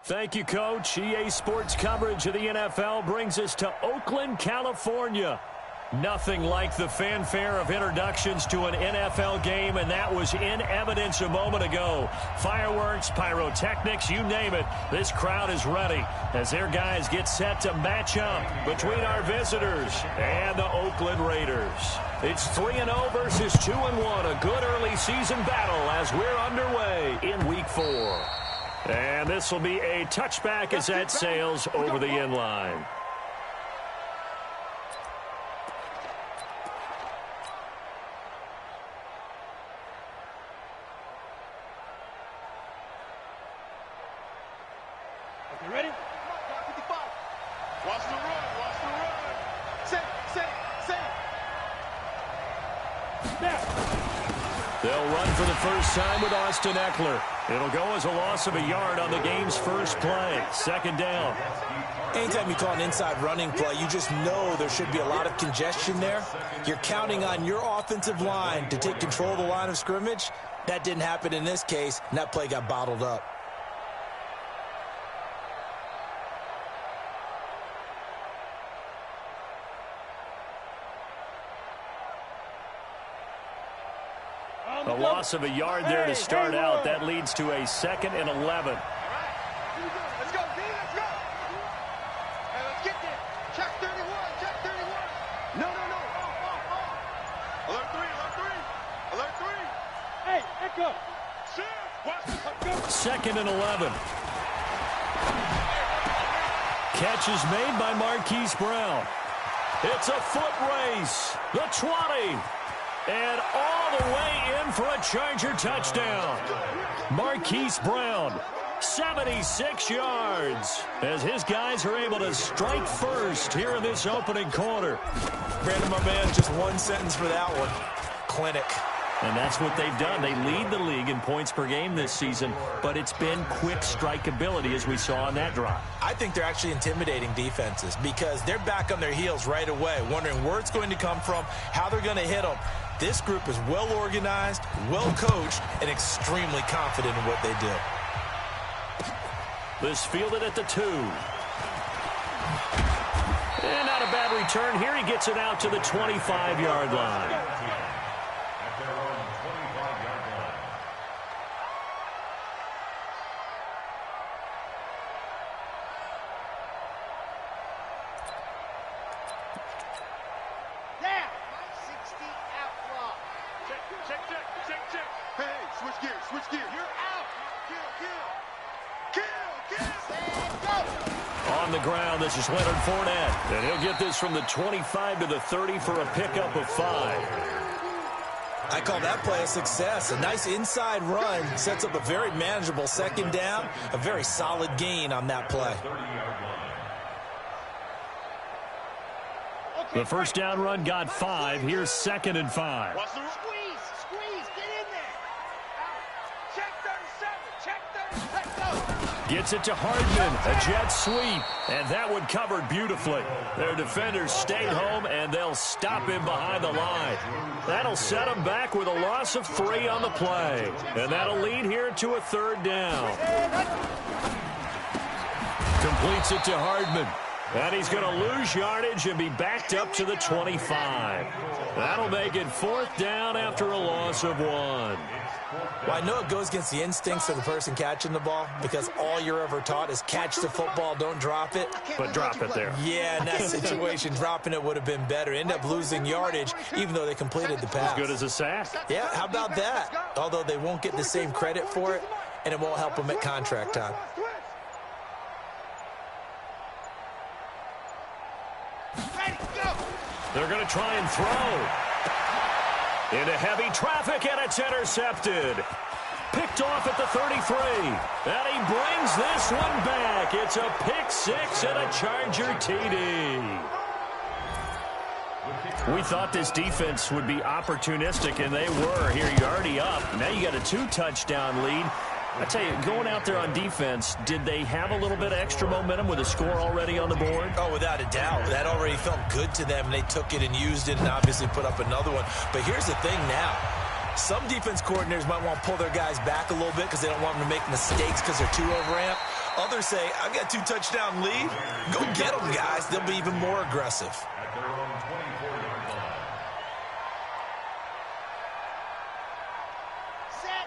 Thank you, Coach. EA Sports coverage of the NFL brings us to Oakland, California. Nothing like the fanfare of introductions to an NFL game, and that was in evidence a moment ago. Fireworks, pyrotechnics, you name it. This crowd is ready as their guys get set to match up between our visitors and the Oakland Raiders. It's 3-0 versus 2-1, a good early season battle as we're underway in Week 4. And this will be a touchback as that sails over the end line. You ready? 55. Watch the run. Watch the run. Set. Now. They'll run for the first time with Austin Eckler. It'll go as a loss of a yard on the game's first play. Second down. Anytime you call an inside running play, you just know there should be a lot of congestion there. You're counting on your offensive line to take control of the line of scrimmage. That didn't happen in this case, and that play got bottled up. A loss of a yard there to start out. That leads to a 2nd and 11. All right. Let's go, D. Let's go. Hey, let's get there. Check 31. Check 31. No. Alert 3. Alert 3. Hey, echo. Second and 11. Catch is made by Marquise Brown. It's a foot race. The 20. And all the way in for a Charger touchdown. Marquise Brown, 76 yards, as his guys are able to strike first here in this opening quarter. Brandon, my man, just one sentence for that one. Clinic. And that's what they've done. They lead the league in points per game this season, but it's been quick strikeability as we saw on that drive. I think they're actually intimidating defenses because they're back on their heels right away, wondering where it's going to come from, how they're going to hit them. This group is well organized, well coached, and extremely confident in what they do. This fielded at the 2. And not a bad return here. He gets it out to the 25-yard line. On the ground, this is Leonard Fournette. And he'll get this from the 25 to the 30 for a pickup of 5. I call that play a success. A nice inside run sets up a very manageable second down. A very solid gain on that play. The first down run got 5. Here's 2nd and 5. Squeeze, get in there. Check 37, check 37, go. Gets it to Hardman, a jet sweep, and that one covered beautifully. Their defenders stayed home, and they'll stop him behind the line. That'll set him back with a loss of 3 on the play, and that'll lead here to a 3rd down. Completes it to Hardman. And he's going to lose yardage and be backed up to the 25. That'll make it 4th down after a loss of 1. Well, I know it goes against the instincts of the person catching the ball because all you're ever taught is catch the football, don't drop it. But drop it there. Yeah, in that situation, dropping it would have been better. End up losing yardage even though they completed the pass. As good as a sack. Yeah, how about that? Although they won't get the same credit for it, and it won't help them at contract time. They're going to try and throw. Into heavy traffic, and it's intercepted. Picked off at the 33. And he brings this one back. It's a pick 6 and a Charger TD. We thought this defense would be opportunistic, and they were. Here you're already up. Now you got a 2-touchdown lead. I tell you, going out there on defense, did they have a little bit of extra momentum with a score already on the board? Oh, without a doubt. That already felt good to them, and they took it and used it and obviously put up another one. But here's the thing now. Some defense coordinators might want to pull their guys back a little bit because they don't want them to make mistakes because they're too overamped. Others say, I've got a 2-touchdown lead. Go get them, guys. They'll be even more aggressive.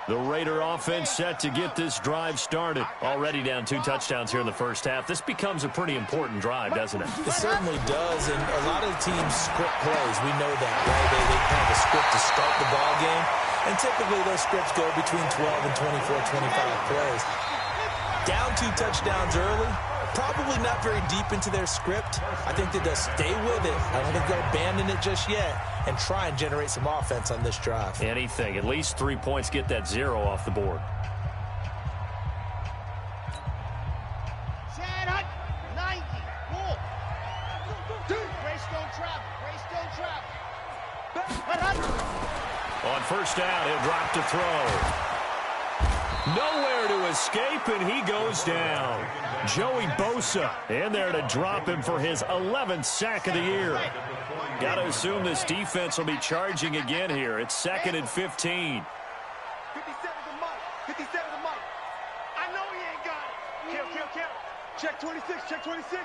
The Raider offense set to get this drive started. Already down 2 touchdowns here in the first half. This becomes a pretty important drive, doesn't it? It certainly does, and a lot of the teams script plays. We know that, right? They have a script to start the ball game, and typically those scripts go between 12 and 24, 25 plays. Down 2 touchdowns early, probably not very deep into their script. I think that they'll stay with it. I don't think they'll abandon it just yet and try and generate some offense on this drive. Anything. At least 3 points, get that 0 off the board. Set up, 90, ball. Grace don't travel, Grace don't travel. On first down, he'll drop to throw. Nowhere to escape, and he goes down. Joey Bosa in there to drop him for his 11th sack of the year. Got to assume this defense will be charging again here. It's 2nd and 15. 57 to Mike. 57 to Mike. I know he ain't got it. Kill. Check 26. Check 26.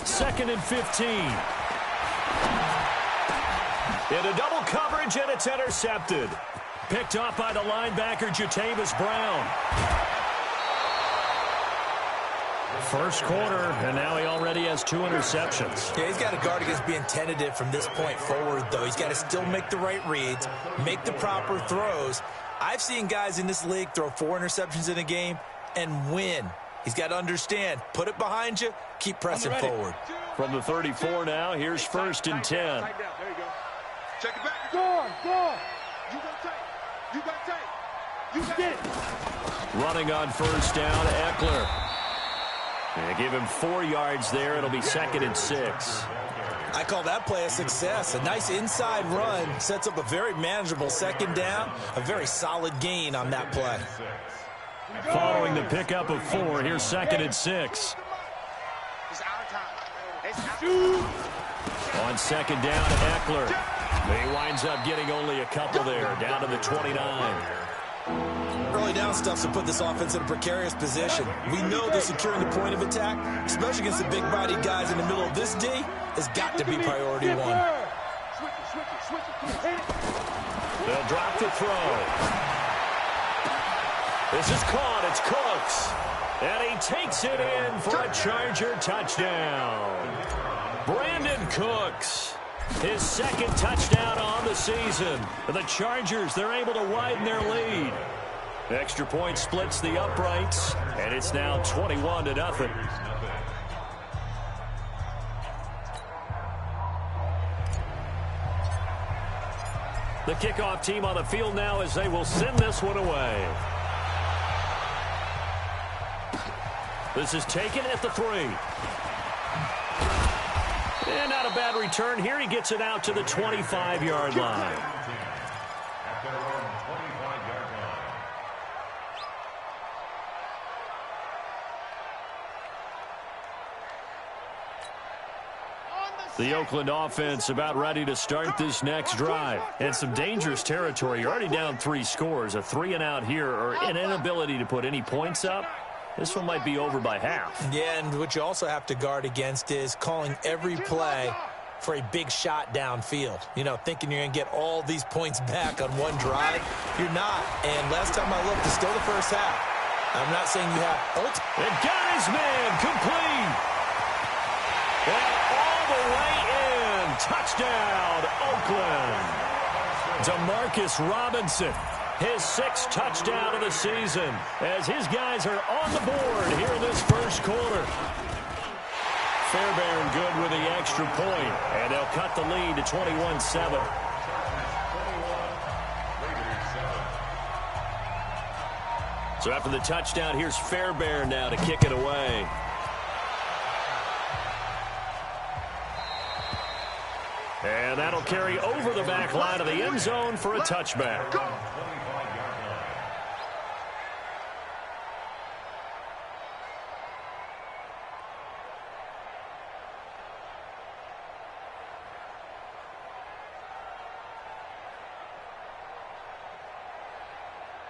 2nd and 15. Into double coverage, and it's intercepted. Picked off by the linebacker, Jatavis Brown. First quarter, and now he already has 2 interceptions. Yeah, he's got to guard against being tentative from this point forward, though. He's got to still make the right reads, make the proper throws. I've seen guys in this league throw 4 interceptions in a game and win. He's got to understand, put it behind you, keep pressing forward. From the 34 now, here's 1st and 10. There you go. Check it back. Go. You got tape. You got tape. You got it. Running on first down, Eckler. They give him 4 yards there. It'll be 2nd and 6. I call that play a success. A nice inside run sets up a very manageable 2nd down. A very solid gain on that play. Following the pickup of 4, here's 2nd and 6. It's our time. It's our On 2nd down, Eckler. He winds up getting only a couple there, down to the 29. Early down stuff to put this offense in a precarious position. We know that securing the point of attack, especially against the big-bodied guys in the middle of this D, has got to be priority 1. They'll drop the throw. This is caught. It's Cooks. And he takes it in for a Charger touchdown. Brandon Cooks. His 2nd touchdown on the season. The Chargers, they're able to widen their lead. Extra point splits the uprights, and it's now 21-0. The kickoff team on the field now as they will send this one away. This is taken at the 3. And not a bad return here. He gets it out to the 25-yard line. The Oakland offense about ready to start this next drive. And some dangerous territory. You're already down 3 scores. A 3-and-out here or an inability to put any points up. This one might be over by half. Yeah, and what you also have to guard against is calling every play for a big shot downfield. You know, thinking you're going to get all these points back on one drive. You're not. And last time I looked, it's still the first half. I'm not saying you have. And got his man complete. And all the way in. Touchdown, Oakland. Demarcus Robinson. His 6th touchdown of the season as his guys are on the board here in this first quarter. Fairbairn good with the extra point, and they'll cut the lead to 21-7. So after the touchdown, here's Fairbairn now to kick it away. And that'll carry over the back line of the end zone for a touchback.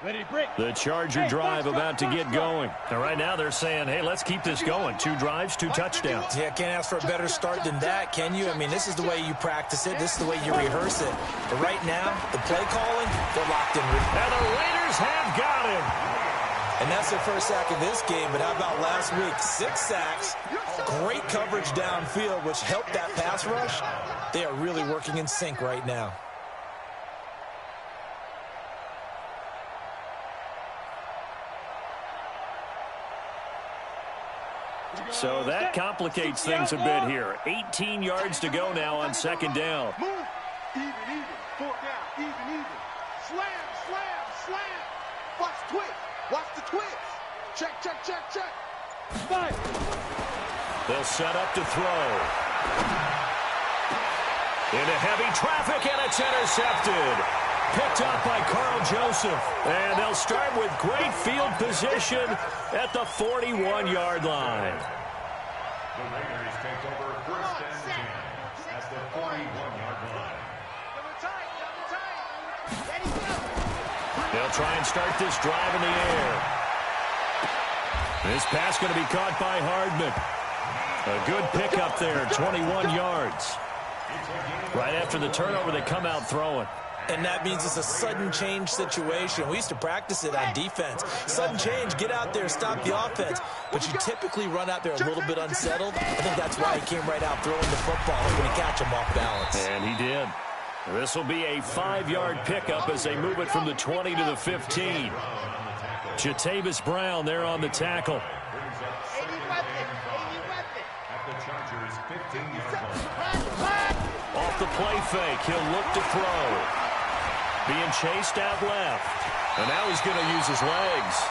The Charger drive about to get going. And right now they're saying, hey, let's keep this going. 2 drives, 2 touchdowns. Yeah, can't ask for a better start than that, can you? I mean, this is the way you practice it. This is the way you rehearse it. But right now, the play calling, they're locked in. And the Raiders have got him. And that's their first sack of this game. But how about last week? 6 sacks, great coverage downfield, which helped that pass rush. They are really working in sync right now. So that complicates things a bit here. 18 yards to go now on second down. Move. Even. 4 down. Even. Slam. Watch the twist. Watch the twist. Check. Fight. They'll set up to throw. Into heavy traffic, and it's intercepted. Picked up by Carl Joseph. And they'll start with great field position at the 41-yard line. The Raiders take over first and 10 at the 41-yard line. They'll try and start this drive in the air. This pass going to be caught by Hardman. A good pickup there, 21 yards. Right after the turnover, they come out throwing. And that means it's a sudden change situation. We used to practice it on defense. Sudden change, get out there, stop the offense. But you typically run out there a little bit unsettled. I think that's why he came right out throwing the football, hoping to catch him off balance. And he did. This will be a 5-yard pickup as they move it from the 20 to the 15. Jatavis Brown there on the tackle. Off the play fake, he'll look to throw. Being chased out left. And now he's going to use his legs.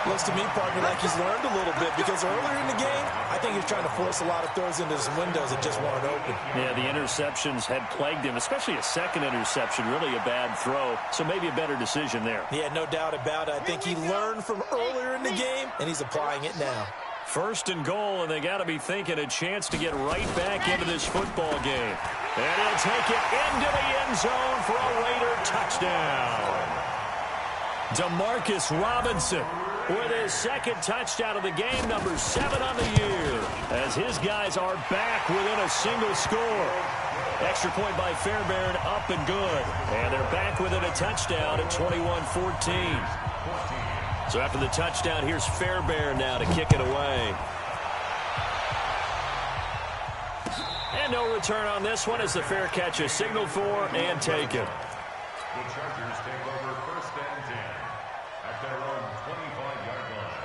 Looks to me, partner, like he's learned a little bit because earlier in the game, I think he was trying to force a lot of throws into some windows that just weren't open. Yeah, the interceptions had plagued him, especially a second interception, really a bad throw. So maybe a better decision there. Yeah, no doubt about it. I think he learned from earlier in the game, and he's applying it now. First and goal, and they got to be thinking a chance to get right back into this football game. And he'll take it into the end zone for a Raider touchdown. Demarcus Robinson with his second touchdown of the game, number 7 on the year, as his guys are back within a single score. Extra point by Fairbairn, up and good. And they're back within a touchdown at 21-14. So after the touchdown, here's Fairbairn now to kick it away. And no return on this one as the fair catch is signaled for and taken. The Chargers take over first and 10 at their own 25-yard line.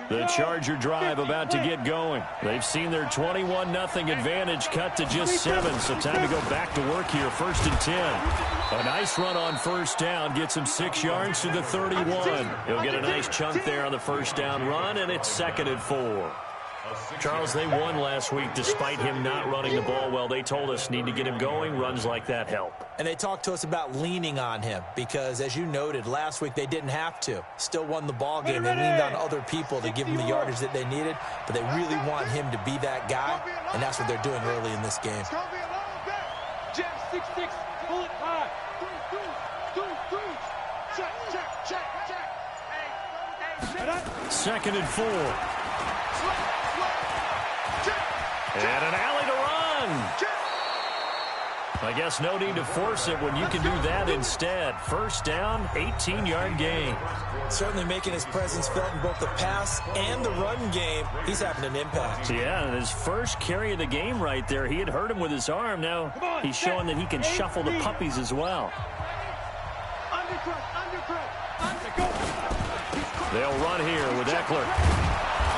The Charger drive about to get going. They've seen their 21-0 advantage cut to just 7, so time to go back to work here. First and 10. A nice run on first down. Gets him 6 yards to the 31. He'll get a nice chunk there on the first down run, and it's 2nd and 4. Charles, they won last week despite him not running the ball well. They told us need to get him going. Runs like that help. And they talked to us about leaning on him because, as you noted, last week they didn't have to. Still won the ball game. They leaned on other people to give them the yardage that they needed, but they really want him to be that guy, and that's what they're doing early in this game. Jam 6-6, pull it high. Check. 2nd and 4. And an alley to run. I guess no need to force it when you can do that instead. First down, 18-yard gain. Certainly making his presence felt in both the pass and the run game. He's having an impact. Yeah, and his first carry of the game right there, he had hurt him with his arm. Now he's showing that he can shuffle the puppies as well. They'll run here with Eckler.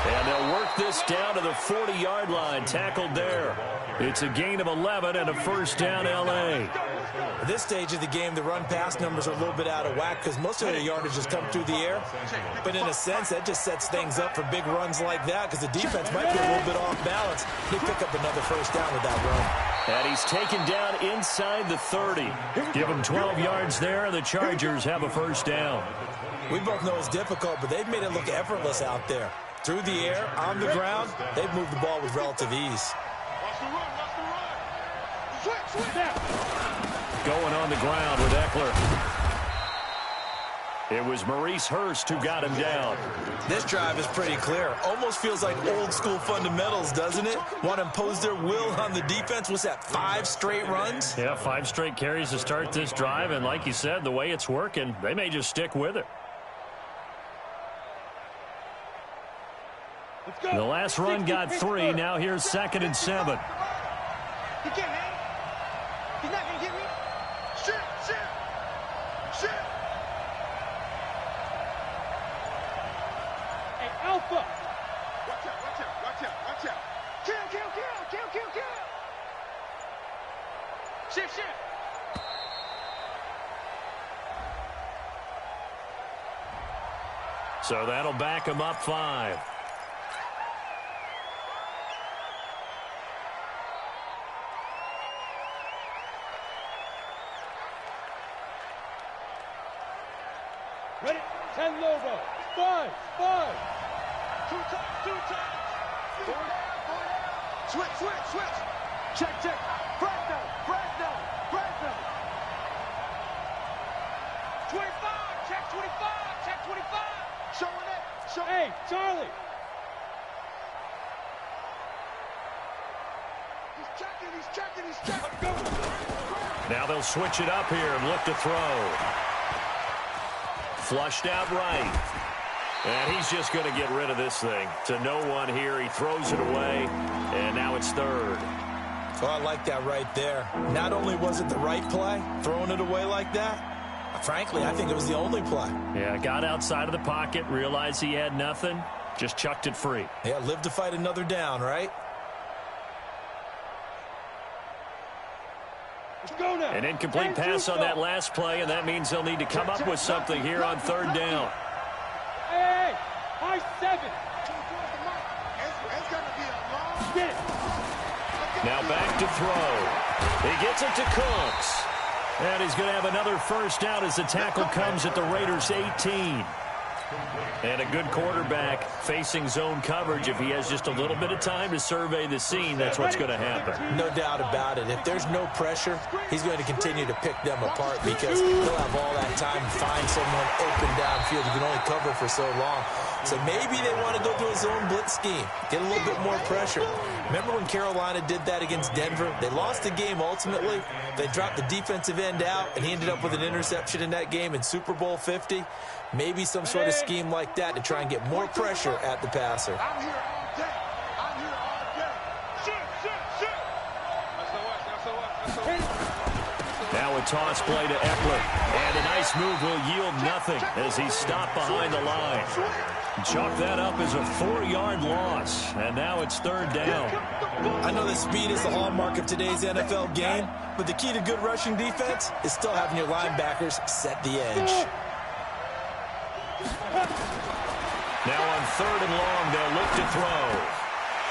And they'll work this down to the 40-yard line. Tackled there. It's a gain of 11 and a first down, L.A. At this stage of the game, the run-pass numbers are a little bit out of whack because most of their yardage has come through the air. But in a sense, that just sets things up for big runs like that because the defense might be a little bit off balance. They pick up another first down with that run. And he's taken down inside the 30. Give him 12 yards there, and the Chargers have a first down. We both know it's difficult, but they've made it look effortless out there. Through the air, on the ground, they've moved the ball with relative ease. Watch the run, watch the run. Switch, switch. Going on the ground with Eckler. It was Maurice Hurst who got him down. This drive is pretty clear. Almost feels like old school fundamentals, doesn't it? Want to impose their will on the defense. What's that, 5 straight runs? Yeah, 5 straight carries to start this drive. And like you said, the way it's working, they may just stick with it. The last run got 3. Now here's 2nd and 7. He can't, man. He's not going to get me. Shit, shit, shit. Hey, Alpha. Watch out, watch out, watch out, watch out. Kill, kill, kill, kill, kill, kill. Shit, shit. So that'll back him up 5. Ready? 10 logo. 5, 5. 2 times, 2 times. 4 down, 4 down. Switch, switch, switch. Check, check. Frag down, frag down, frag down. 25, check 25, check 25. Showing it, show. Hey, Charlie. He's checking, he's checking, he's checking. Now they'll switch it up here and look to throw. Flushed out right. And he's just going to get rid of this thing. To no one here. He throws it away. And now it's 3rd. Oh, I like that right there. Not only was it the right play, throwing it away like that, frankly, I think it was the only play. Yeah, got outside of the pocket, realized he had nothing, just chucked it free. Yeah, live to fight another down, right? Let's go now. An incomplete pass on that last play, and that means they'll need to come up with something here on 3rd down. Hey, high 7. It's going to be a long get. Now back to throw. He gets it to Cooks. And he's going to have another first down as the tackle comes at the Raiders' 18. And a good quarterback facing zone coverage. If he has just a little bit of time to survey the scene, that's what's going to happen. No doubt about it. If there's no pressure, he's going to continue to pick them apart because he'll have all that time to find someone open downfield. He can only cover for so long. So maybe they want to go to a zone blitz scheme, get a little bit more pressure. Remember when Carolina did that against Denver? They lost the game ultimately. They dropped the defensive end out, and he ended up with an interception in that game in Super Bowl 50. Maybe some sort of scheme like that to try and get more pressure at the passer. I'm here all day. I'm here all day. Shoot, shoot, shoot. That's the watch. Now a toss play to Eckler. And a nice move will yield nothing as he's stopped behind the line. Chalk that up as a 4-yard loss. And now it's 3rd down. I know that speed is the hallmark of today's NFL game, but the key to good rushing defense is still having your linebackers set the edge. Now on 3rd and long, they'll look to throw.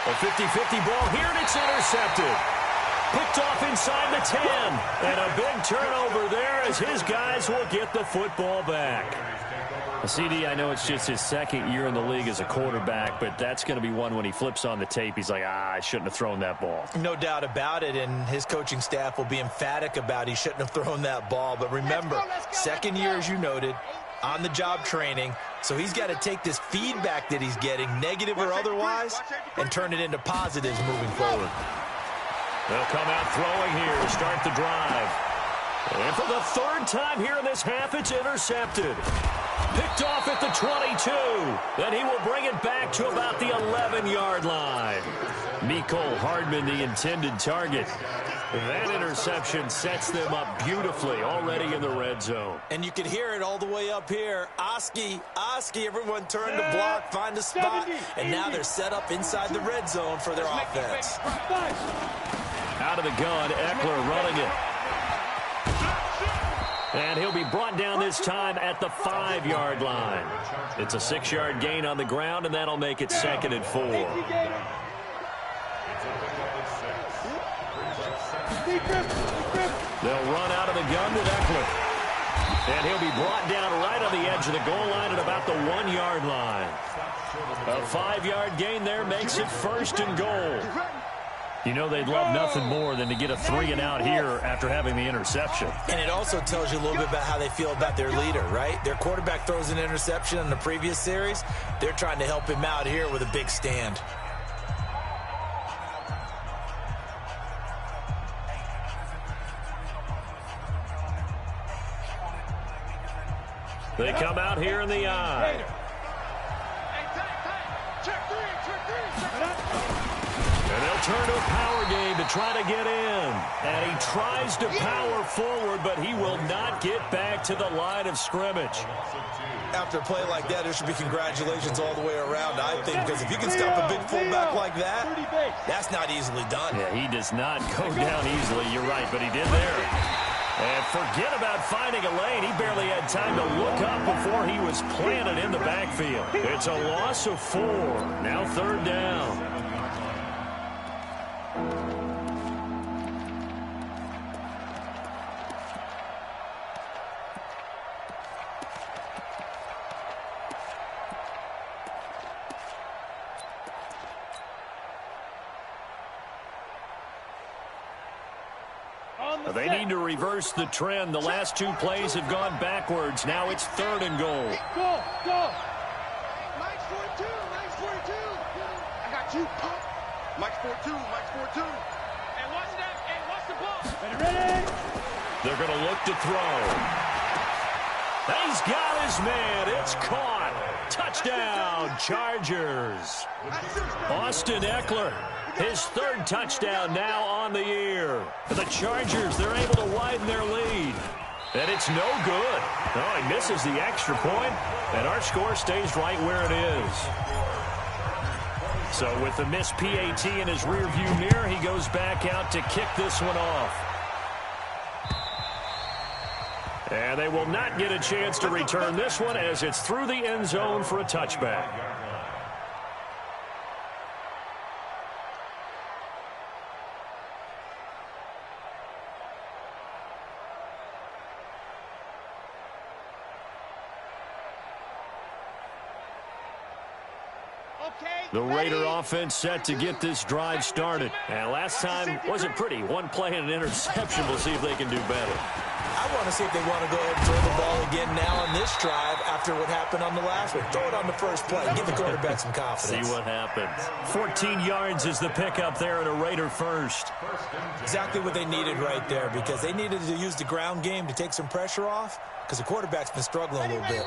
A 50-50 ball here, and it's intercepted. Picked off inside the 10. And a big turnover there as his guys will get the football back. CD, I know it's just his 2nd year in the league as a quarterback, but that's going to be one when he flips on the tape. He's like, I shouldn't have thrown that ball. No doubt about it, and his coaching staff will be emphatic about he shouldn't have thrown that ball. But remember, 2nd year, as you noted, on-the-job training, so he's got to take this feedback that he's getting, negative or otherwise, and turn it into positives moving forward. They'll come out throwing here to start the drive. And for the 3rd time here in this half, it's intercepted. Picked off at the 22. Then he will bring it back to about the 11-yard line. Mecole Hardman, the intended target. That interception sets them up beautifully already in the red zone. And you can hear it all the way up here. Oski, everyone turned to block, find a spot, and now they're set up inside the red zone for their offense. Out of the gun, Eckler running it. And he'll be brought down this time at the 5-yard line. It's a 6-yard gain on the ground, and that'll make it 2nd and 4. They'll run out of the gun with Eckler. And he'll be brought down right on the edge of the goal line at about the 1-yard line. A 5-yard gain there makes it 1st and goal. You know they'd love nothing more than to get a 3-and-out here after having the interception. And it also tells you a little bit about how they feel about their leader, right? Their quarterback throws an interception in the previous series. They're trying to help him out here with a big stand. They come out here in the eye. And they'll turn to a power game to try to get in. And he tries to power forward, but he will not get back to the line of scrimmage. After a play like that, there should be congratulations all the way around, I think, because if you can stop a big fullback like that, that's not easily done. Yeah, he does not go down easily. You're right, but he did there. And forget about finding a lane. He barely had time to look up before he was planted in the backfield. It's a loss of 4. Now 3rd down. They need to reverse the trend. The last 2 plays have gone backwards. Now it's 3rd and goal. Go, go. Mike's 42, Mike's 42. I got you. Mike's 42, Mike's 42. And watch that, and watch the ball. Ready? They're going to look to throw. He's got his man. It's caught. Touchdown, Chargers. Austin Eckler. His 3rd touchdown now on the year. The Chargers, they're able to widen their lead. And it's no good. Oh, he misses the extra point, and our score stays right where it is. So with the missed PAT in his rearview mirror, he goes back out to kick this one off. And they will not get a chance to return this one as it's through the end zone for a touchback. The Raider offense set to get this drive started. And last time wasn't pretty. 1 play and an interception. We'll see if they can do better. I want to see if they want to go ahead and throw the ball again now on this drive after what happened on the last one. Throw it on the first play. Give the quarterback some confidence. See what happens. 14 yards is the pickup there at a Raider first. Exactly what they needed right there, because they needed to use the ground game to take some pressure off, because the quarterback's been struggling a little bit.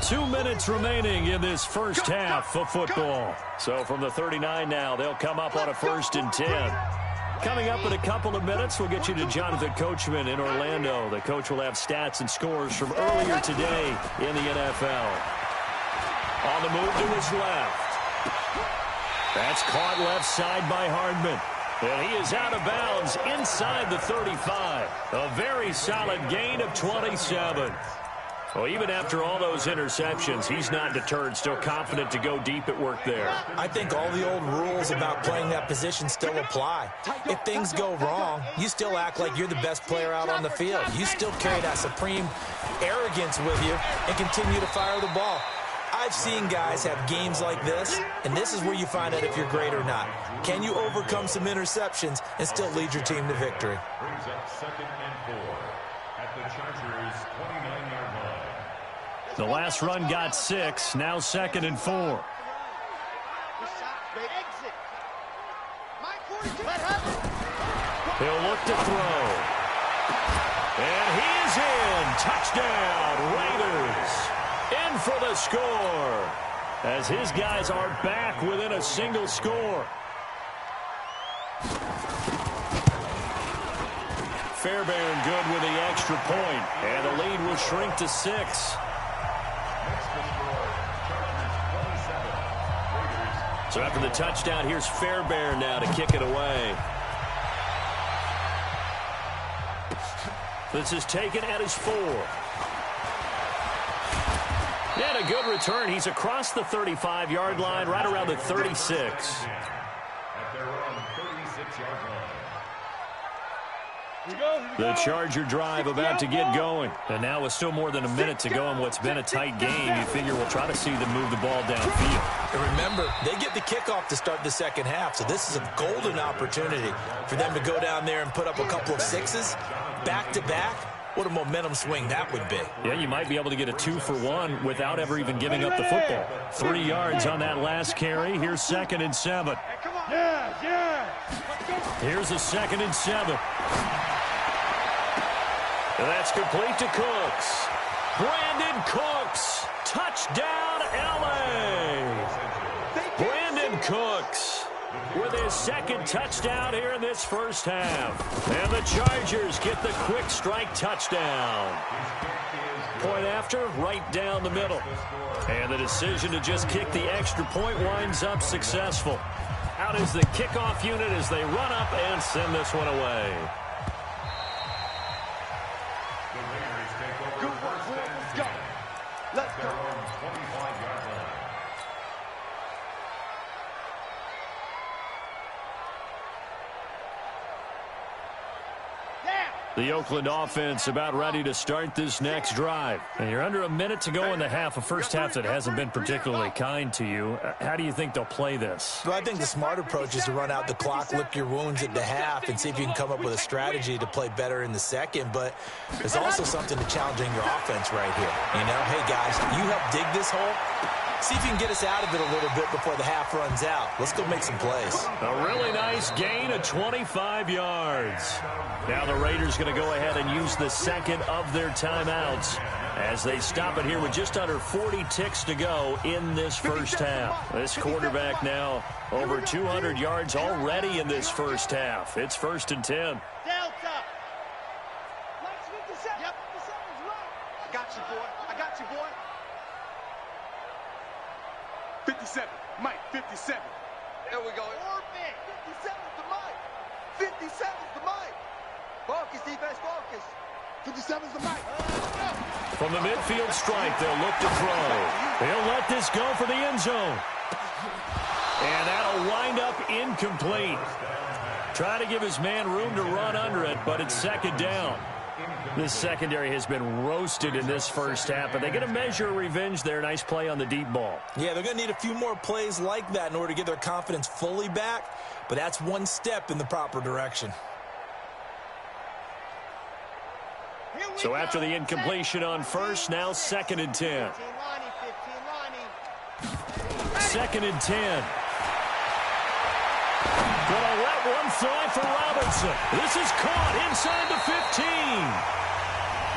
2 minutes remaining in this first half of football. So from the 39 now, they'll come up on a 1st and 10. Coming up in a couple of minutes, we'll get you to Jonathan Coachman in Orlando. The coach will have stats and scores from earlier today in the NFL. On the move to his left. That's caught left side by Hardman. And he is out of bounds inside the 35. A very solid gain of 27. Well, even after all those interceptions, he's not deterred, still confident to go deep at work there. I think all the old rules about playing that position still apply. If things go wrong, you still act like you're the best player out on the field. You still carry that supreme arrogance with you and continue to fire the ball. I've seen guys have games like this, and this is where you find out if you're great or not. Can you overcome some interceptions and still lead your team to victory? Brings up 2nd and 4 at the Chargers' 29-yard line. The last run got 6, now 2nd and 4. He'll look to throw. And he is in. Touchdown, Raiders. In for the score, as his guys are back within a single score. Fairbairn good with the extra point, and the lead will shrink to 6. So after the touchdown, here's Fairbairn now to kick it away. This is taken at his 4. And a good return. He's across the 35-yard line, right around the 36. At their own 36-yard line. The Charger drive about to get going. And now with still more than a minute to go in what's been a tight game, you figure we'll try to see them move the ball downfield. And remember, they get the kickoff to start the second half, so this is a golden opportunity for them to go down there and put up a couple of sixes back-to-back. What a momentum swing that would be. Yeah, you might be able to get a 2-for-1 without ever even giving up the football. 3 yards on that last carry. Here's 2nd and 7. Here's a 2nd and 7. And that's complete to Cooks. Brandon Cooks. Touchdown, L.A. Brandon Cooks with his 2nd touchdown here in this first half. And the Chargers get the quick strike touchdown. Point after, right down the middle. And the decision to just kick the extra point winds up successful. Out is the kickoff unit as they run up and send this one away. Let's go. The Oakland offense about ready to start this next drive. And you're under a minute to go in the half, a first half that hasn't been particularly kind to you. How do you think they'll play this? Well, I think the smart approach is to run out the clock, lick your wounds at the half, and see if you can come up with a strategy to play better in the second. But there's also something to challenging your offense right here. You know, hey, guys, you help dig this hole. See if you can get us out of it a little bit before the half runs out. Let's go make some plays. A really nice gain of 25 yards. Now the Raiders going to go ahead and use the 2nd of their timeouts as they stop it here with just under 40 ticks to go in this first half. This quarterback now over 200 yards already in this first half. It's 1st and 10. Delta. Yep. I got you, boy. I got you, boy. 57. Mike, 57. There we go. Orbit. 57's the Mike. 57's the Mike. Focus, defense, focus. 57's the Mike. From the midfield strike, they'll look to throw. He'll let this go for the end zone. And that'll wind up incomplete. Try to give his man room to run under it, but it's 2nd down. This secondary has been roasted in this first half, but they get a measure of revenge there. Nice play on the deep ball. Yeah, they're going to need a few more plays like that in order to get their confidence fully back, but that's one step in the proper direction. So after the incompletion on first, now 2nd and 10. 2nd and 10. Gonna let one fly for Robinson. This is caught inside the 15.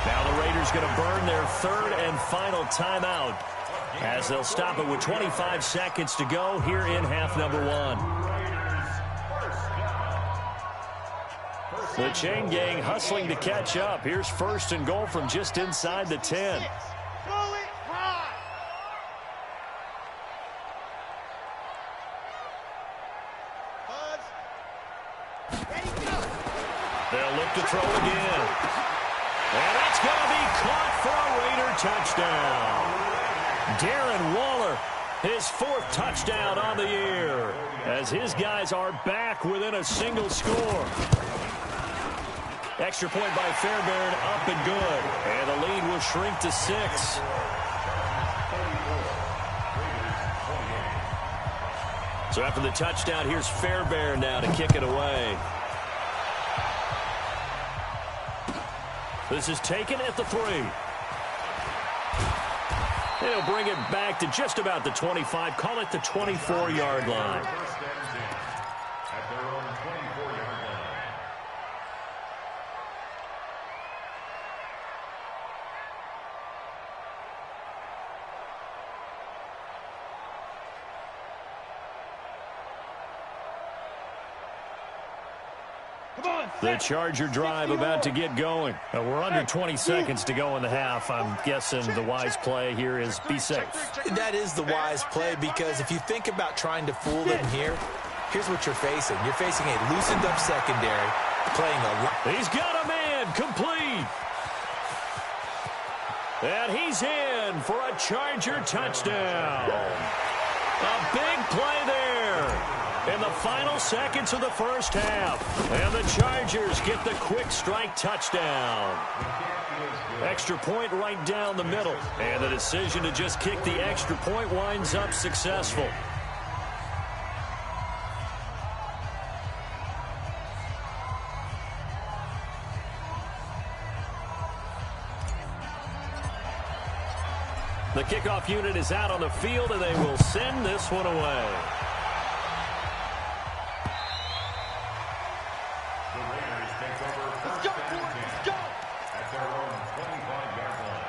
Now the Raiders going to burn their 3rd and final timeout as they'll stop it with 25 seconds to go here in half number 1. The chain gang hustling to catch up. Here's 1st and goal from just inside the 10. They'll look to throw again. And that's going to be caught for a Raider touchdown. Darren Waller, his 4th touchdown on the year, as his guys are back within a single score. Extra point by Fairbairn, up and good. And the lead will shrink to 6. So after the touchdown, here's Fairbairn now to kick it away. This is taken at the 3. They'll bring it back to just about the 25. Call it the 24-yard line. At their own 24-yard line. The Charger drive about to get going. We're under 20 seconds to go in the half. I'm guessing the wise play here is be safe. That is the wise play, because if you think about trying to fool them here, here's what you're facing. You're facing a loosened-up secondary playing a lot. He's got a man complete. And he's in for a Charger touchdown. A big play there. In the final seconds of the first half. And the Chargers get the quick strike touchdown. Extra point right down the middle. And the decision to just kick the extra point winds up successful. The kickoff unit is out on the field, and they will send this one away. The Raiders take over first and 10 at their own 25-yard line.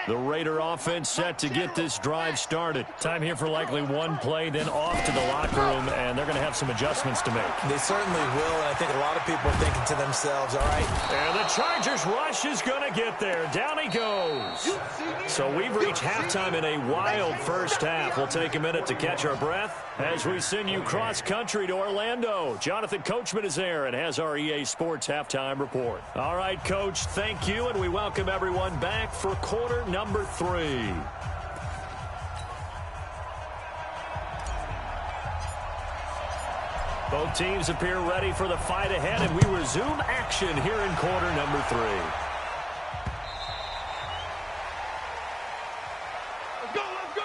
The Raider offense set to get this drive started. Time here for likely one play, then off to the locker room, and they're going to have some adjustments to make. They certainly will, and I think a lot of people are thinking to themselves, all right. And the Chargers rush is going to get there. Down he goes. So we've reached halftime in a wild first half. We'll take a minute to catch our breath as we send you cross-country to Orlando. Jonathan Coachman is there and has our EA Sports halftime report. All right, Coach, thank you, and we welcome everyone back for quarter number 3. Both teams appear ready for the fight ahead, and we resume action here in quarter number 3. Let's go, let's go!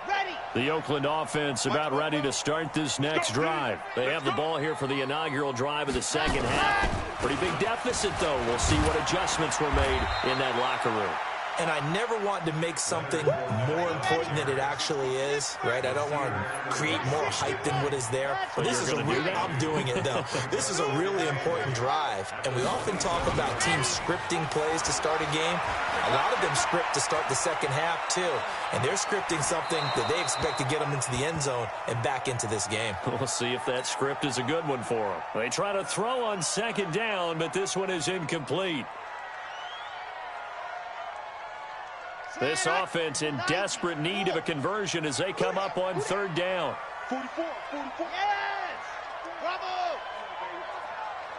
Ready! The Oakland offense about ready to start this next drive. They have the ball here for the inaugural drive of the second half. Pretty big deficit, though. We'll see what adjustments were made in that locker room. And I never want to make something more important than it actually is, right? I don't want to create more hype than what is there. But this is I'm doing it, though. This is a really important drive. And we often talk about teams scripting plays to start a game. A lot of them script to start the second half, too. And they're scripting something that they expect to get them into the end zone and back into this game. We'll see if that script is a good one for them. They try to throw on second down, but this one is incomplete. This offense in desperate need of a conversion as they come up on third down. 44, 44. Yes! Bravo!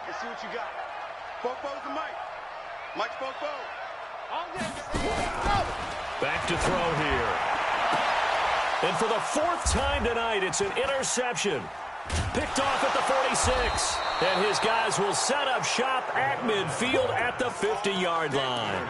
Let's see what you got. Popo's the mic. Mike's Popo. Back to throw here. And for the 4th time tonight, it's an interception. Picked off at the 46. And his guys will set up shop at midfield at the 50-yard line.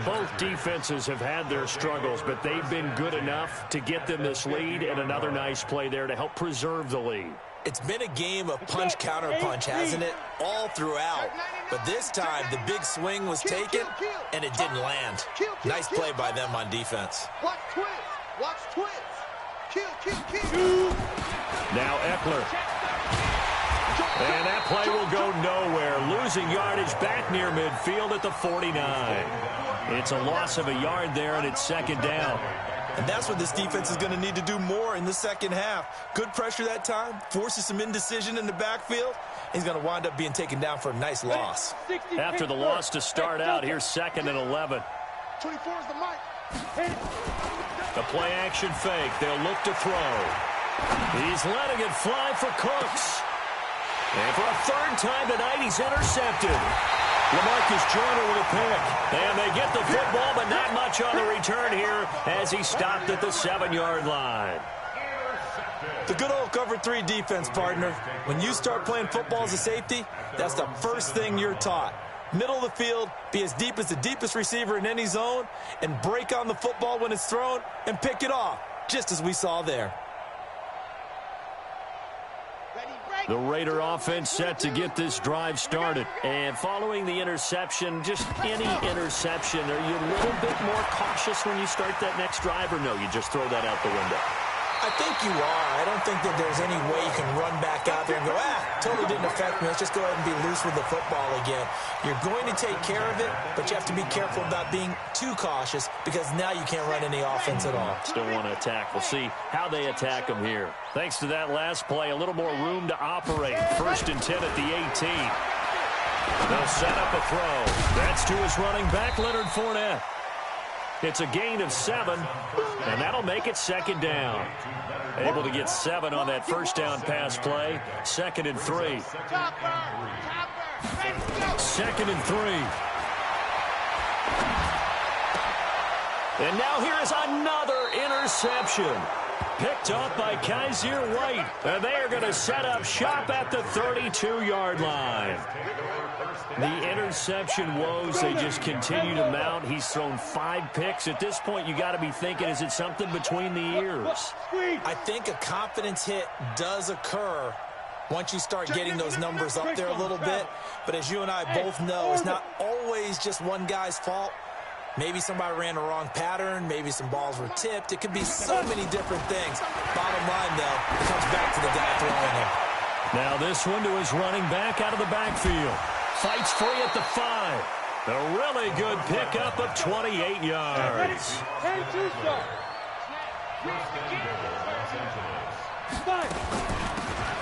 Both defenses have had their struggles, but they've been good enough to get them this lead, and another nice play there to help preserve the lead. It's been a game of punch-counter-punch, hasn't it? All throughout. But this time, the big swing was taken, and it didn't land. Nice play by them on defense. Watch twins. Watch twins. Kill. Now Eckler. And that play will go nowhere. Losing yardage back near midfield at the 49. It's a loss of a yard there, and it's second down. And that's what this defense is going to need to do more in the second half. Good pressure that time, forces some indecision in the backfield. He's going to wind up being taken down for a nice loss. After the loss to start out, here's 2nd and 11. 24 is the mic. The play action fake. They'll look to throw. He's letting it fly for Cooks. And for a 3rd time tonight, he's intercepted. LaMarcus Joyner with a pick. And they get the football, but not much on the return here as he stopped at the 7-yard line. The good old cover 3 defense, partner. When you start playing football as a safety, that's the first thing you're taught. Middle of the field, be as deep as the deepest receiver in any zone, and break on the football when it's thrown and pick it off, just as we saw there. The Raider offense set to get this drive started. And following the interception, just any interception, are you a little bit more cautious when you start that next drive, or no, you just throw that out the window? I think you are. I don't think that there's any way you can run back out there and go, totally didn't affect me. Let's just go ahead and be loose with the football again. You're going to take care of it, but you have to be careful about being too cautious because now you can't run any offense at all. Still want to attack. We'll see how they attack them here. Thanks to that last play, a little more room to operate. 1st and 10 at the 18. They'll set up a throw. That's to his running back, Leonard Fournette. It's a gain of 7, and that'll make it 2nd down. Able to get 7 on that 1st down pass play. 2nd and 3. 2nd and 3. And now here is another interception. Picked up by Kaiser White. And they are going to set up shop at the 32-yard line. The interception woes, they just continue to mount. He's thrown 5 picks. At this point, you got to be thinking, is it something between the ears? I think a confidence hit does occur once you start getting those numbers up there a little bit. But as you and I both know, it's not always just one guy's fault. Maybe somebody ran the wrong pattern. Maybe some balls were tipped. It could be so many different things. Bottom line, though, it comes back to the guy throwing it. Now this one to his running back out of the backfield. Fights free at the 5. A really good pickup of 28 yards.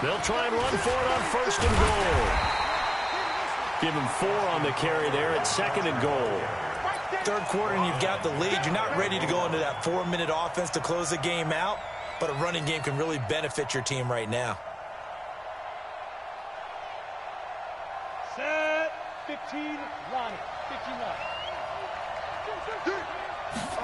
They'll try and run for it on 1st and goal. Give him 4 on the carry there at 2nd and goal. 3rd quarter and you've got the lead. You're not ready to go into that 4-minute offense to close the game out, but a running game can really benefit your team right now. Set 15, Ronnie. 15 line.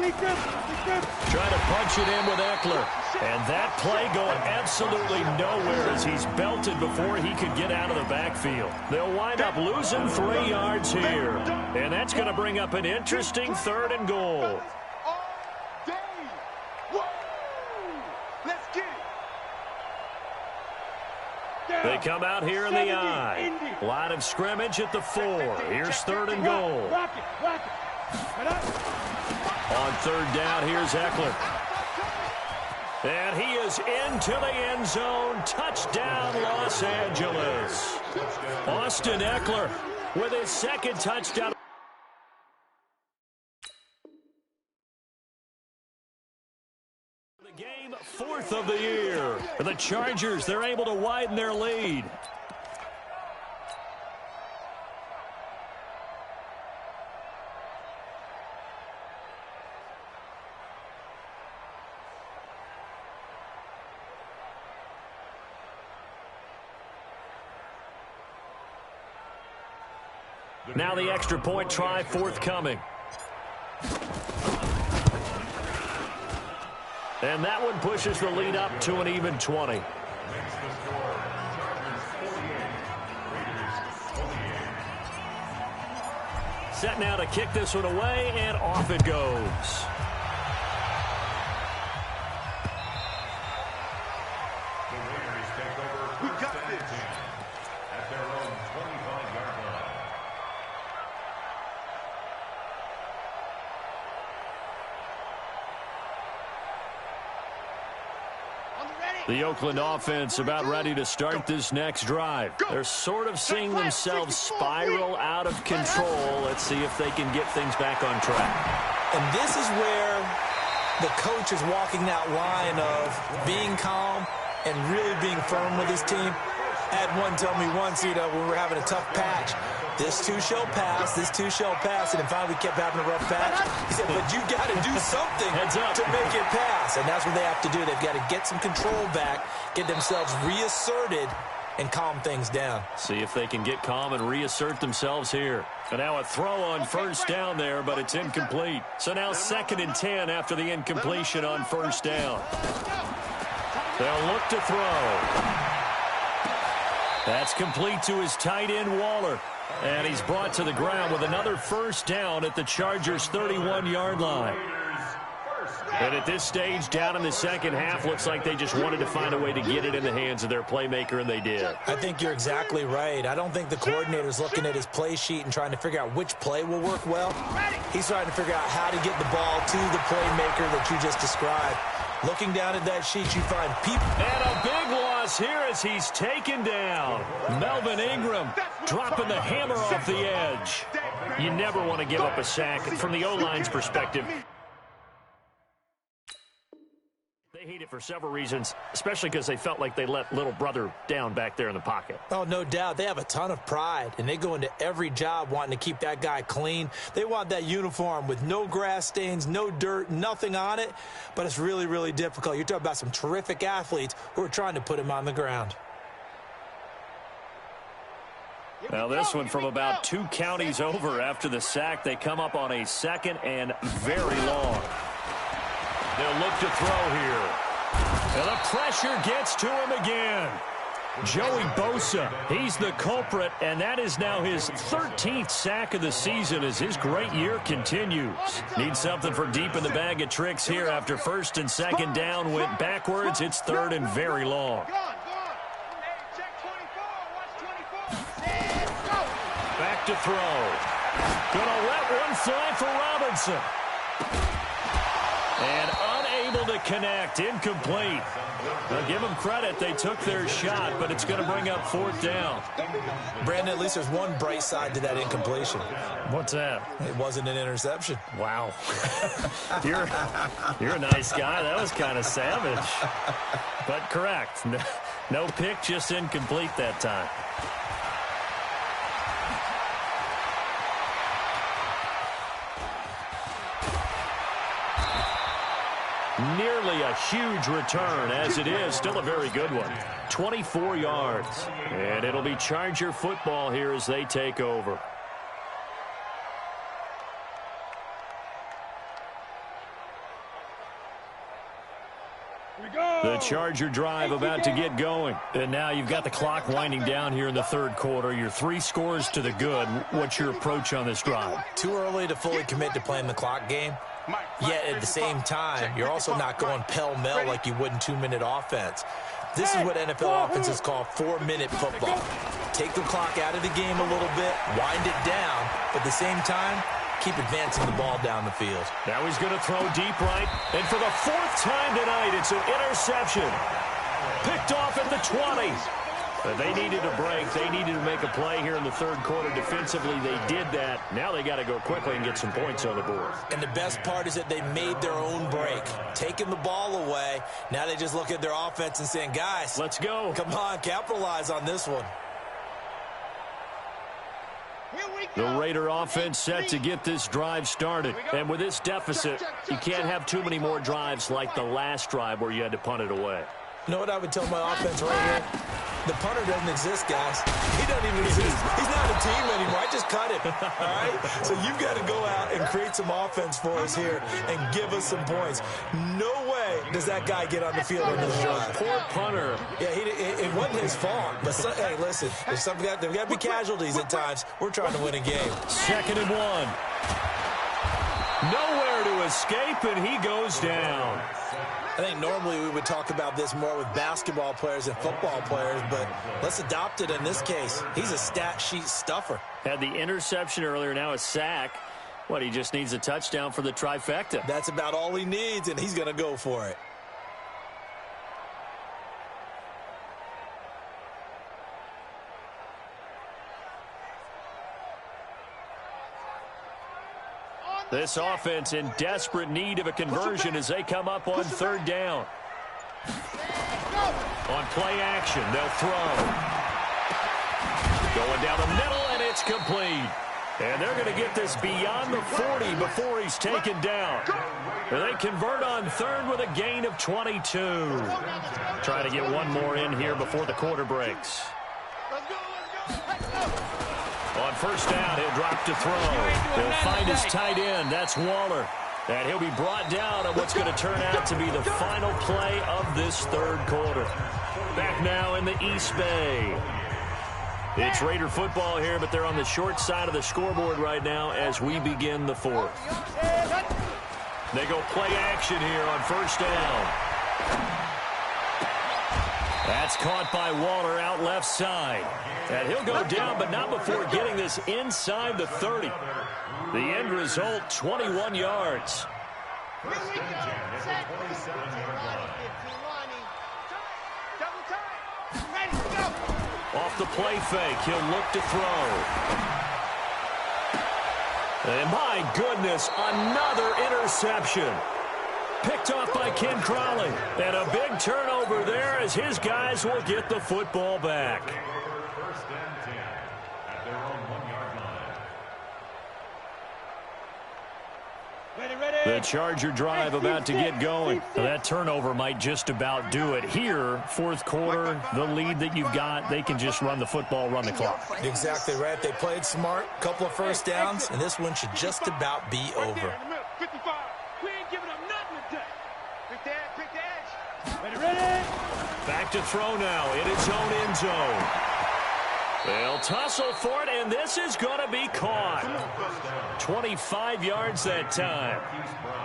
Trying to punch it in with Eckler. And that play going absolutely nowhere as he's belted before he could get out of the backfield. They'll wind up losing 3 yards here. And that's going to bring up an interesting 3rd and goal. They come out here in the I. Line of scrimmage at the 4. Here's 3rd and goal. On 3rd down, here's Eckler. And he is into the end zone. Touchdown, Los Angeles. Austin Eckler with his 2nd touchdown. The game, 4th of the year. For the Chargers, they're able to widen their lead. Now the extra point try forthcoming. And that one pushes the lead up to an even 20. Set now to kick this one away, and off it goes. The Oakland offense about ready to start this next drive. They're sort of seeing themselves spiral out of control. Let's see if they can get things back on track. And this is where the coach is walking that line of being calm and really being firm with his team. I had one tell me once, when we were having a tough patch, this too shall pass, this too shall pass, and then finally we kept having a rough patch. He said, but you got to do something to make it pass, and that's what they have to do. They've got to get some control back, get themselves reasserted, and calm things down. See if they can get calm and reassert themselves here. And now a throw on 1st down there, but it's incomplete. So now 2nd and 10 after the incompletion on 1st down. They'll look to throw. That's complete to his tight end, Waller. And he's brought to the ground with another 1st down at the Chargers' 31-yard line. And at this stage, down in the second half, looks like they just wanted to find a way to get it in the hands of their playmaker, and they did. I think you're exactly right. I don't think the coordinator's looking at his play sheet and trying to figure out which play will work well. He's trying to figure out how to get the ball to the playmaker that you just described. Looking down at that sheet, you find people. And a big loss here as he's taken down. Melvin Ingram dropping the hammer off the edge. You never want to give up a sack from the O-line's perspective. They hate it for several reasons, especially because they felt like they let little brother down back there in the pocket. Oh, no doubt. They have a ton of pride, and they go into every job wanting to keep that guy clean. They want that uniform with no grass stains, no dirt, nothing on it, but it's really, really difficult. You're talking about some terrific athletes who are trying to put him on the ground. Now this one from about 2 counties over after the sack. They come up on a 2nd and very long. They'll look to throw here. And the pressure gets to him again. Joey Bosa, he's the culprit, and that is now his 13th sack of the season as his great year continues. Needs something for deep in the bag of tricks here after 1st and 2nd down went backwards. It's 3rd and very long. Back to throw. Gonna let one fly for Robinson. And unable to connect. Incomplete. Now give them credit. They took their shot, but it's going to bring up 4th down. Brandon, at least there's one bright side to that incompletion. What's that? It wasn't an interception. Wow. You're a nice guy. That was kind of savage. But correct. No pick, just incomplete that time. Nearly a huge return, as it is. Still a very good one. 24 yards. And it'll be Charger football here as they take over. The Charger drive about to get going. And now you've got the clock winding down here in the 3rd quarter. You're 3 scores to the good. What's your approach on this drive? Too early to fully commit to playing the clock game. Yet at the same time, you're also not going pell-mell like you would in 2-minute offense. This is what NFL offenses call 4-minute football. Take the clock out of the game a little bit, wind it down, but at the same time, keep advancing the ball down the field. Now he's going to throw deep right, and for the 4th time tonight, it's an interception. Picked off at the 20. But they needed a break. They needed to make a play here in the 3rd quarter. Defensively, they did that. Now they got to go quickly and get some points on the board. And the best part is that they made their own break, taking the ball away. Now they just look at their offense and saying, guys, let's go. Come on, capitalize on this one. The Raider offense set to get this drive started. And with this deficit, you can't have too many more drives like the last drive where you had to punt it away. You know what I would tell my offense right here? The punter doesn't exist, guys. He doesn't even exist. He's not a team anymore. I just cut him, all right? So you've got to go out and create some offense for us here and give us some points. No way does that guy get on the field on this drive. Poor punter. Yeah, it wasn't his fault. But, hey, listen, there's got to be casualties at times. We're trying to win a game. 2nd and 1. Nowhere to escape, and he goes down. I think normally we would talk about this more with basketball players and football players, but let's adopt it in this case. He's a stat sheet stuffer. Had the interception earlier, now a sack. What, he just needs a touchdown for the trifecta. That's about all he needs, and he's going to go for it. This offense in desperate need of a conversion as they come up on 3rd down. On play action, they'll throw. Going down the middle, and it's complete. And they're going to get this beyond the 40 before he's taken down. And they convert on 3rd with a gain of 22. Try to get one more in here before the quarter breaks. On 1st down, he'll drop to throw. He'll find his tight end. That's Waller. And he'll be brought down on what's going to turn out to be the final play of this 3rd quarter. Back now in the East Bay. It's Raider football here, but they're on the short side of the scoreboard right now as we begin the 4th. They go play action here on first down. That's caught by Waller out left side. And he'll go down, but not before getting this inside the 30. The end result, 21 yards. Here we go. Set. 27-yard line. Double time. Ready, go. Off the play fake, he'll look to throw. And my goodness, another interception. Picked off by Ken Crawley. And a big turnover there as his guys will get the football back. First and 10 at their own 1-yard line. Ready. The Charger drive about to get going. That turnover might just about do it. Here, fourth quarter, the lead that you've got, they can just run the football, run the clock. Exactly right. They played smart, couple of first downs, and this one should just about be over. 55. We ain't giving up nothing today. Pick the edge. Ready. Back to throw now in its own end zone. They'll tussle for it, and this is going to be caught. 25 yards that time.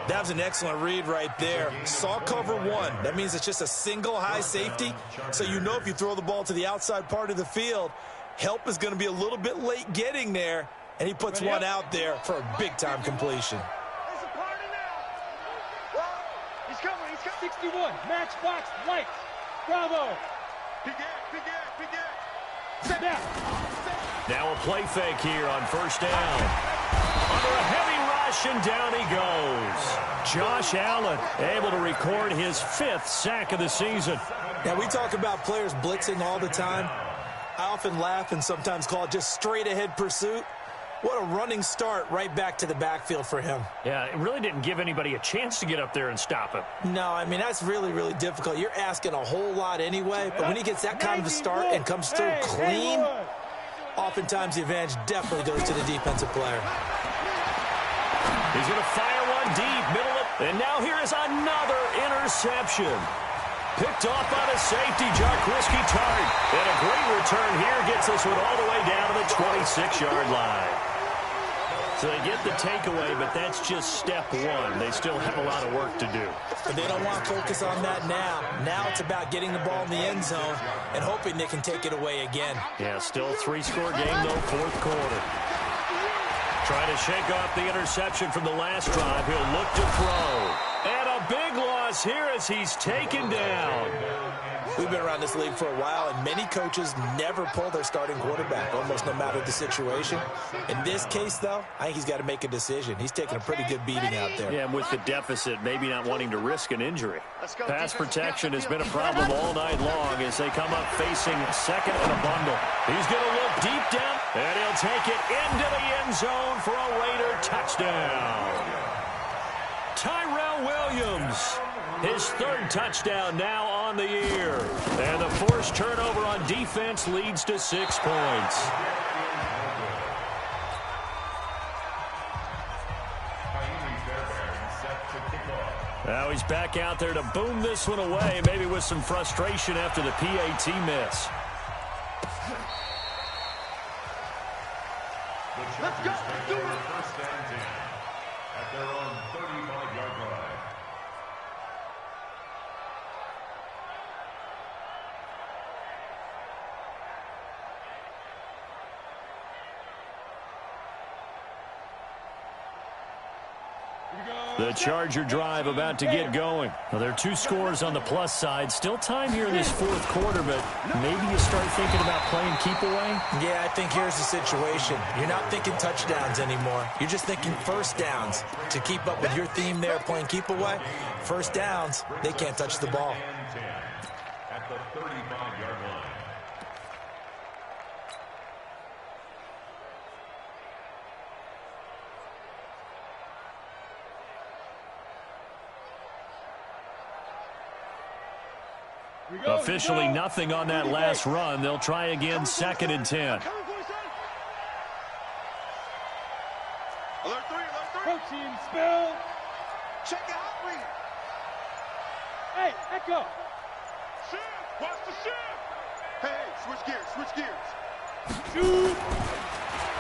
That was an excellent read right there. Saw cover one. That means it's just a single high safety. So you know if you throw the ball to the outside part of the field, help is going to be a little bit late getting there, and he puts one out there for a big-time completion. It's a party now. He's coming. 61. Matchbox lights. Bravo. Big edge. Set down. Now a play fake here on first down. Under a heavy rush, and down he goes. Josh Allen able to record his 5th sack of the season. Now, we talk about players blitzing all the time. I often laugh and sometimes call it just straight-ahead pursuit. What a running start right back to the backfield for him. Yeah, it really didn't give anybody a chance to get up there and stop him. No, I mean, that's really, really difficult. You're asking a whole lot anyway, but when he gets that kind of a start and comes through clean, oftentimes the advantage definitely goes to the defensive player. He's going to fire one deep, middle of, and now here is another interception. Picked off by the safety, Jarquiski Tart. And a great return here gets this one all the way down to the 26-yard line. So they get the takeaway, but that's just step one. They still have a lot of work to do. But they don't want to focus on that now. Now it's about getting the ball in the end zone and hoping they can take it away again. Yeah, still a 3-score game, though, fourth quarter. Trying to shake off the interception from the last drive. He'll look to throw. And a big loss here as he's taken down. We've been around this league for a while, and many coaches never pull their starting quarterback, almost no matter the situation. In this case, though, I think he's got to make a decision. He's taking a pretty good beating out there. Yeah, and with the deficit, maybe not wanting to risk an injury. Pass protection has been a problem all night long as they come up facing second and a bundle. He's going to look deep down, and he'll take it into the end zone for a Raider touchdown. Tyrell Williams, his 3rd touchdown now on the year. And the forced turnover on defense leads to 6 points. Now he's back out there to boom this one away, maybe with some frustration after the PAT miss. Let's go. Do it. First and 10 at their own 35-yard line. The Charger drive about to get going. Well, there are 2 scores on the plus side. Still time here in this fourth quarter, but maybe you start thinking about playing keep away? Yeah, I think here's the situation. You're not thinking touchdowns anymore. You're just thinking first downs. To keep up with your theme there, playing keep away, first downs, they can't touch the ball. At the 35-yard line. Officially nothing on that last run. They'll try again, 2nd and 10. Alert 3. Protein spill. Check out read. Hey, echo. Shift. Watch the shift. Hey, switch gears. Shoot.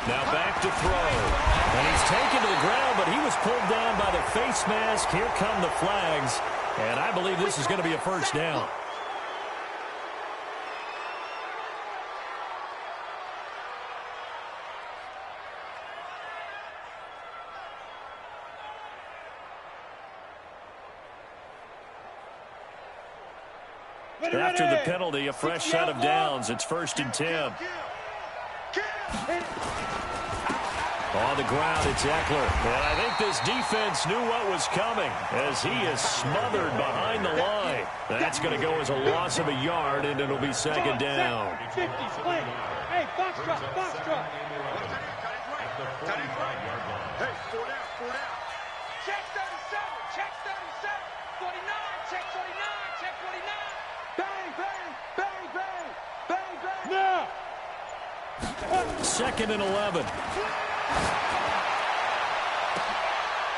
Now back to throw. And he's taken to the ground, but he was pulled down by the face mask. Here come the flags. And I believe this is going to be a first down. After the penalty, a fresh set of downs. It's 1st and 10. On the ground, it's Eckler. And I think this defense knew what was coming as he is smothered behind the line. That's going to go as a loss of a yard, and it'll be 2nd down. 50, split. Hey, box drop, box drop. Hey, 4 down. Check 37, check 37. 49, check 49, check 49. Bang, bang, bang, bang, bang, bang. Now. 2nd and 11.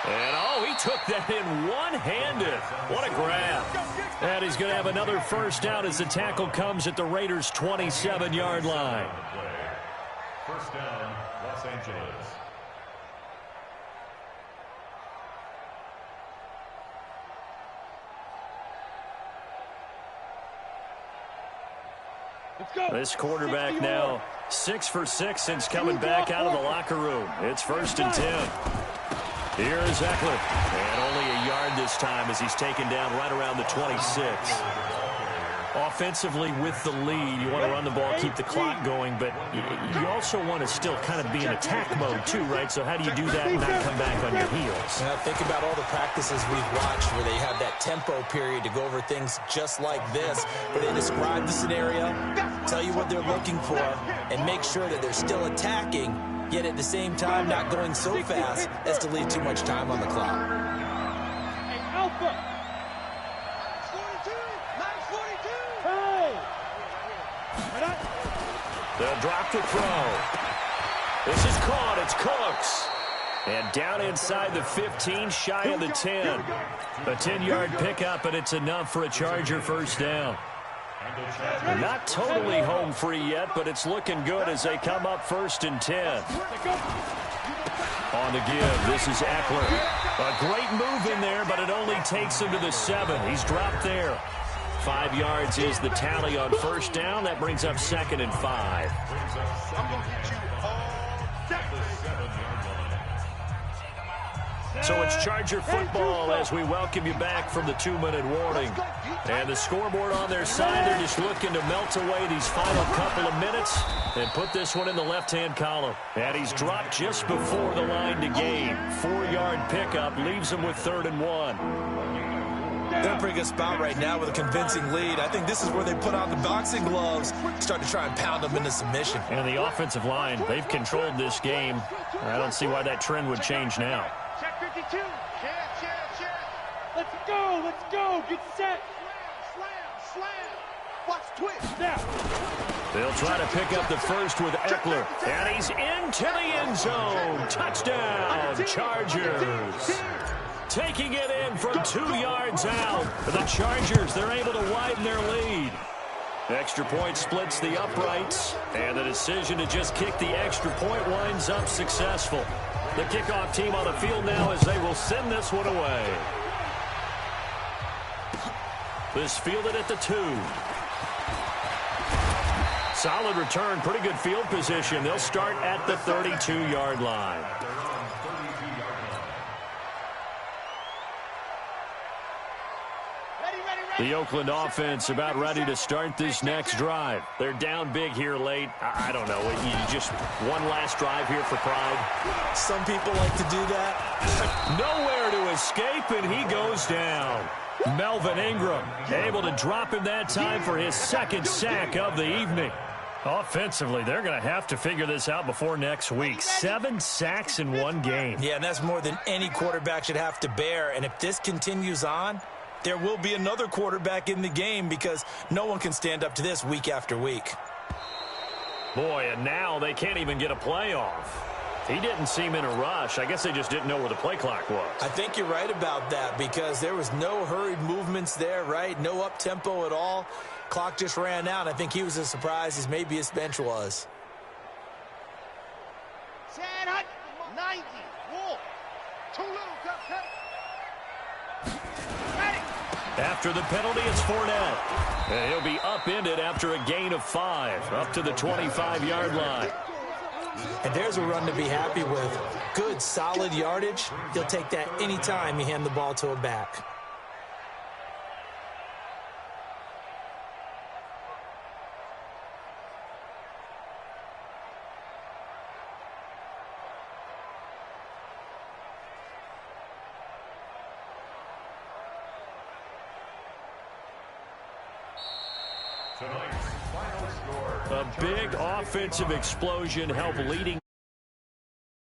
And, oh, he took that in one-handed. What a grab. And he's going to have another first down as the tackle comes at the Raiders' 27-yard line. First down, Los Angeles. This quarterback now 6 for 6 since coming back out of the locker room. It's 1st and 10. Here's Eckler. And only a yard this time as he's taken down right around the 26. Offensively with the lead, you want to run the ball, keep the clock going, but you also want to still kind of be in attack mode too, right? So how do you do that and not come back on your heels? Now think about all the practices we've watched where they have that tempo period to go over things just like this, where they describe the scenario, tell you what they're looking for, and make sure that they're still attacking, yet at the same time not going so fast as to leave too much time on the clock. Hey, Alpha. They'll drop to throw. This is caught. It's Cooks. And down inside the 15, shy of the 10. A 10-yard pickup, and it's enough for a Charger first down. Not totally home free yet, but it's looking good as they come up 1st and 10. On the give, this is Eckler. A great move in there, but it only takes him to the 7. He's dropped there. 5 yards is the tally on first down. That brings up 2nd and 5. So it's Charger football as we welcome you back from the 2-minute warning. And the scoreboard on their side, they're just looking to melt away these final couple of minutes and put this one in the left-hand column. And he's dropped just before the line to gain. 4-yard pickup leaves him with 3rd and 1. They're in a pretty good spot right now with a convincing lead. I think this is where they put on the boxing gloves, start to try and pound them into submission. And the offensive line, they've controlled this game. I don't see why that trend would change now. Check 52. Check. Let's go. Get set. Slam. Watch twitch. Now. They'll try to pick up the first with Eckler. And he's into the end zone. Touchdown, Chargers. Taking it in from 2 yards out. For the Chargers, they're able to widen their lead. Extra point splits the uprights. And the decision to just kick the extra point winds up successful. The kickoff team on the field now as they will send this one away. This fielded at the 2. Solid return, pretty good field position. They'll start at the 32-yard line. The Oakland offense about ready to start this next drive. They're down big here late. I don't know. You just one last drive here for pride. Some people like to do that. Nowhere to escape, and he goes down. Melvin Ingram able to drop him that time for his 2nd sack of the evening. Offensively, they're going to have to figure this out before next week. 7 sacks in one game. Yeah, and that's more than any quarterback should have to bear. And if this continues on, there will be another quarterback in the game because no one can stand up to this week after week. Boy, and now they can't even get a play off. He didn't seem in a rush. I guess they just didn't know where the play clock was. I think you're right about that because there was no hurried movements there, right? No up-tempo at all. Clock just ran out. I think he was as surprised as maybe his bench was. Too little, Cupcake. After the penalty, it's Fournette. And he'll be upended after a gain of 5, up to the 25-yard line. And there's a run to be happy with. Good, solid yardage. He'll take that anytime you hand the ball to a back. Tonight's final score. A big offensive explosion helped leading